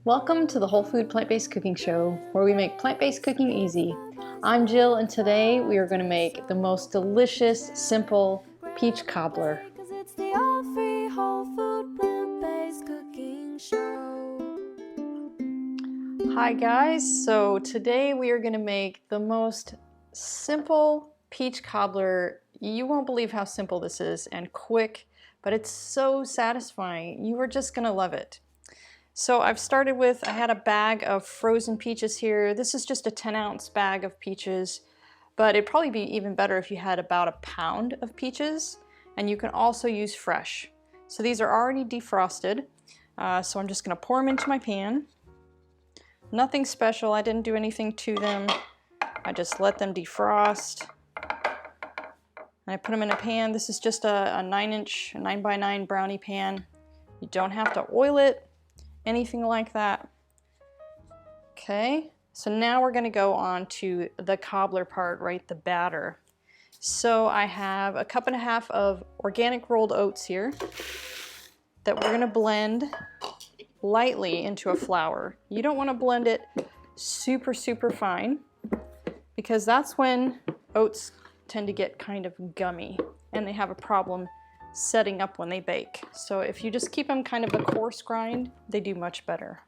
Welcome to the Whole Food Plant-Based Cooking Show, where we make plant-based cooking easy. I'm Jill, and today we are going to make the most delicious, simple peach cobbler. It's the all-free whole food plant-based cooking show. Hi guys, so today we are going to make the most simple peach cobbler. You won't believe how simple this is and quick, but it's so satisfying. You are just going to love it. So I've started with, I had a bag of frozen peaches here. This is just a 10-ounce bag of peaches, but it'd probably be even better if you had about a pound of peaches, and you can also use fresh. So these are already defrosted, so I'm just gonna pour them into my pan. Nothing special, I didn't do anything to them. I just let them defrost. And I put them in a pan. This is just a 9-inch, 9x9 brownie pan. You don't have to oil it, anything like that. Okay, so now we're going to go on to the cobbler part, right, the batter. So I have a 1.5 cups of organic rolled oats here that we're going to blend lightly into a flour. You don't want to blend it super fine, because that's when oats tend to get kind of gummy and they have a problem setting up when they bake. So if you just keep them kind of a coarse grind, they do much better.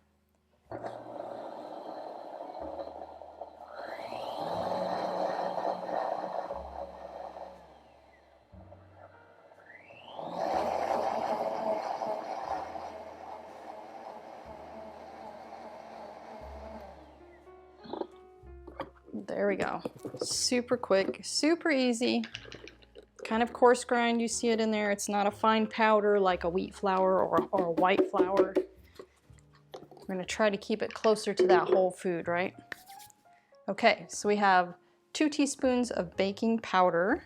There we go. Super quick, super easy. Kind of coarse grind, you see it in there. It's not a fine powder like a wheat flour or a white flour. We're going to try to keep it closer to that whole food, right? Okay, so we have 2 teaspoons of baking powder.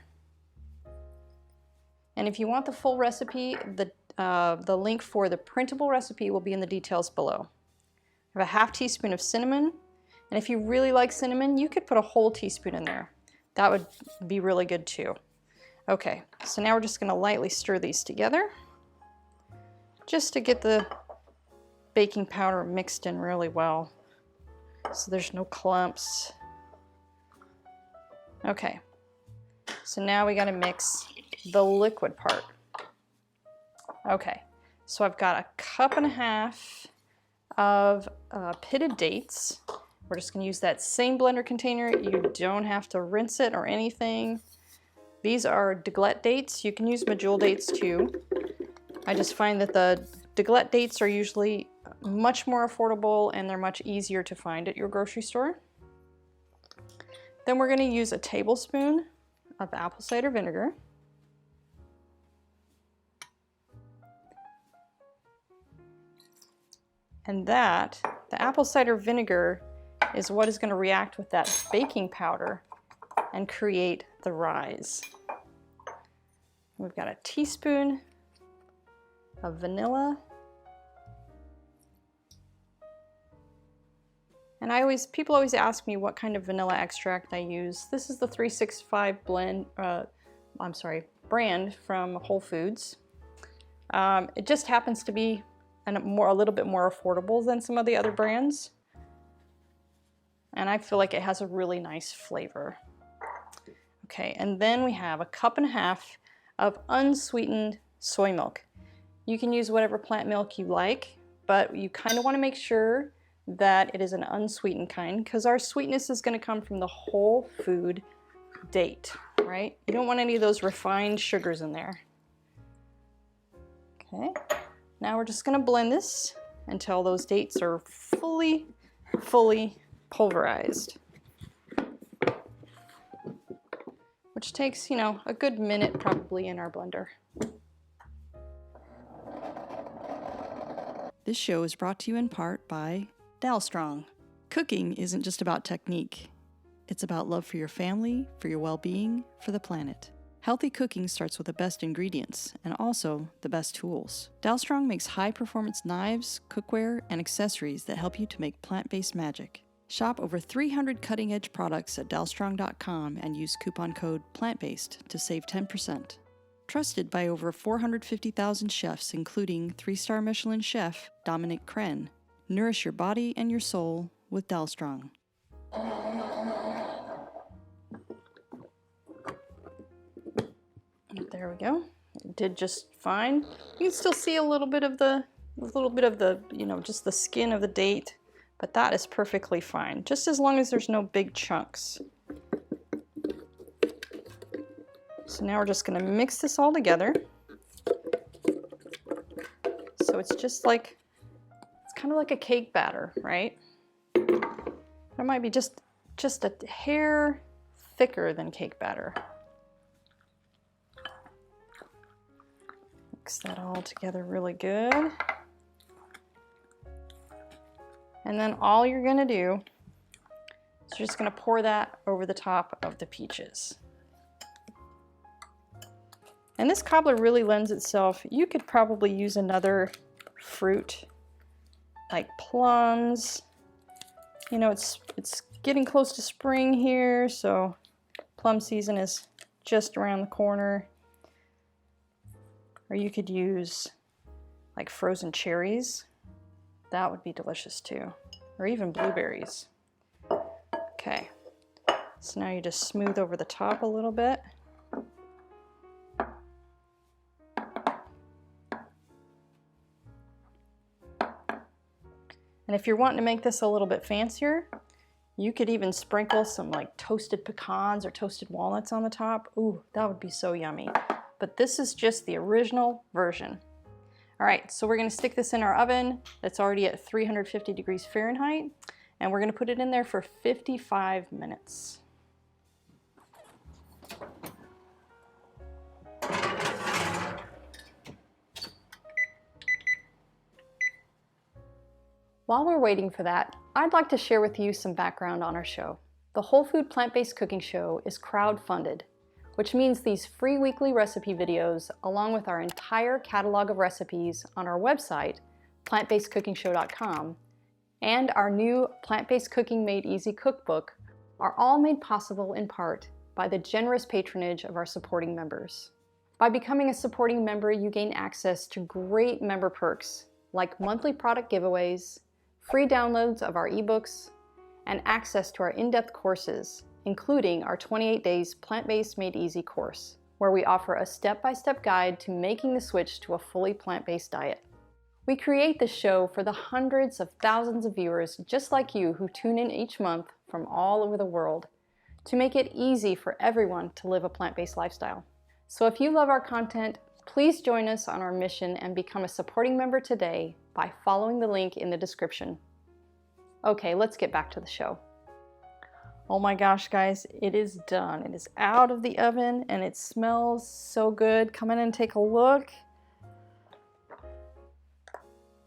And if you want the full recipe, the link for the printable recipe will be in the details below. I have a 1/2 teaspoon of cinnamon. And if you really like cinnamon, you could put a whole teaspoon in there. That would be really good too. Okay, so now we're just going to lightly stir these together just to get the baking powder mixed in really well so there's no clumps. Okay, so now we got to mix the liquid part. Okay, so I've got a 1.5 cups of pitted dates. We're just going to use that same blender container. You don't have to rinse it or anything. These are deglette dates. You can use medjool dates too. I just find that the deglette dates are usually much more affordable and they're much easier to find at your grocery store. Then we're going to use a tablespoon of apple cider vinegar. And the apple cider vinegar is what is going to react with that baking powder and create the rise. We've got a teaspoon of vanilla. And people always ask me what kind of vanilla extract I use. This is the 365 brand from Whole Foods. It just happens to be a little bit more affordable than some of the other brands. And I feel like it has a really nice flavor. Okay, and then we have a 1.5 cups of unsweetened soy milk. You can use whatever plant milk you like, but you kind of want to make sure that it is an unsweetened kind, because our sweetness is going to come from the whole food date, right? You don't want any of those refined sugars in there. Okay, now we're just going to blend this until those dates are fully pulverized, which takes, a good minute probably in our blender. This show is brought to you in part by Dalstrong. Cooking isn't just about technique. It's about love for your family, for your well-being, for the planet. Healthy cooking starts with the best ingredients and also the best tools. Dalstrong makes high-performance knives, cookware, and accessories that help you to make plant-based magic. Shop over 300 cutting-edge products at dalstrong.com and use coupon code PLANTBASED to save 10%. Trusted by over 450,000 chefs, including 3-star Michelin chef Dominic Crenn, Nourish your body and your soul with Dalstrong. There we go. It did just fine. You can still see a little bit of the, just the skin of the date, but that is perfectly fine, just as long as there's no big chunks. So now we're just going to mix this all together. So it's just like, it's kind of like a cake batter, right? It might be just a hair thicker than cake batter. Mix that all together really good. And then all you're going to do is you're just going to pour that over the top of the peaches. And this cobbler really lends itself, you could probably use another fruit like plums. You know, it's getting close to spring here, so plum season is just around the corner. Or you could use like frozen cherries. That would be delicious too. Or even blueberries. Okay, so now you just smooth over the top a little bit. And if you're wanting to make this a little bit fancier, you could even sprinkle some like toasted pecans or toasted walnuts on the top. Ooh, that would be so yummy. But this is just the original version. All right, so we're gonna stick this in our oven that's already at 350 degrees Fahrenheit, and we're gonna put it in there for 55 minutes. While we're waiting for that, I'd like to share with you some background on our show. The Whole Food Plant-Based Cooking Show is crowd-funded, which means these free weekly recipe videos, along with our entire catalog of recipes on our website, plantbasedcookingshow.com, and our new Plant-Based Cooking Made Easy cookbook are all made possible in part by the generous patronage of our supporting members. By becoming a supporting member, you gain access to great member perks like monthly product giveaways, free downloads of our ebooks, and access to our in-depth courses, including our 28 days Plant-Based Made Easy course, where we offer a step-by-step guide to making the switch to a fully plant-based diet. We create this show for the hundreds of thousands of viewers just like you who tune in each month from all over the world to make it easy for everyone to live a plant-based lifestyle. So if you love our content, please join us on our mission and become a supporting member today by following the link in the description. Okay, let's get back to the show. Oh my gosh, guys, it is done. It is out of the oven and it smells so good. Come in and take a look.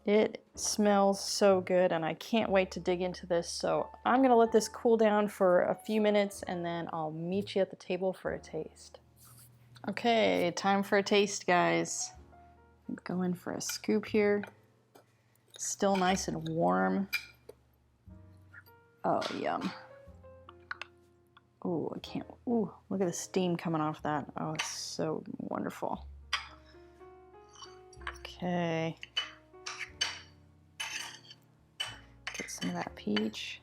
It smells so good and I can't wait to dig into this. So I'm gonna let this cool down for a few minutes and then I'll meet you at the table for a taste. Okay, time for a taste, guys. Go in for a scoop here. Still nice and warm. Oh, yum. Oh, I can't. Ooh, look at the steam coming off that. Oh, it's so wonderful. Okay. Get some of that peach.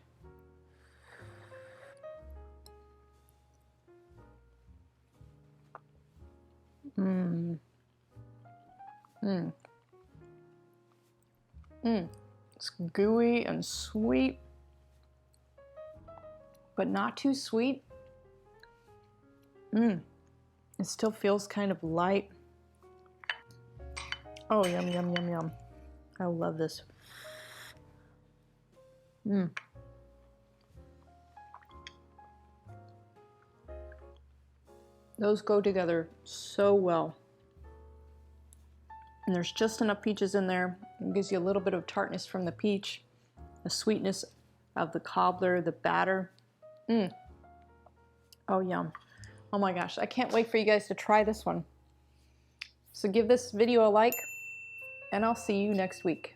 Mmm. Mmm. Mmm. It's gooey and sweet, but not too sweet. Mmm. It still feels kind of light. Oh, yum, yum, yum, yum. I love this. Mmm. Those go together so well. And there's just enough peaches in there. It gives you a little bit of tartness from the peach, the sweetness of the cobbler, the batter. Mmm. Oh, yum. Oh my gosh, I can't wait for you guys to try this one. So give this video a like, and I'll see you next week.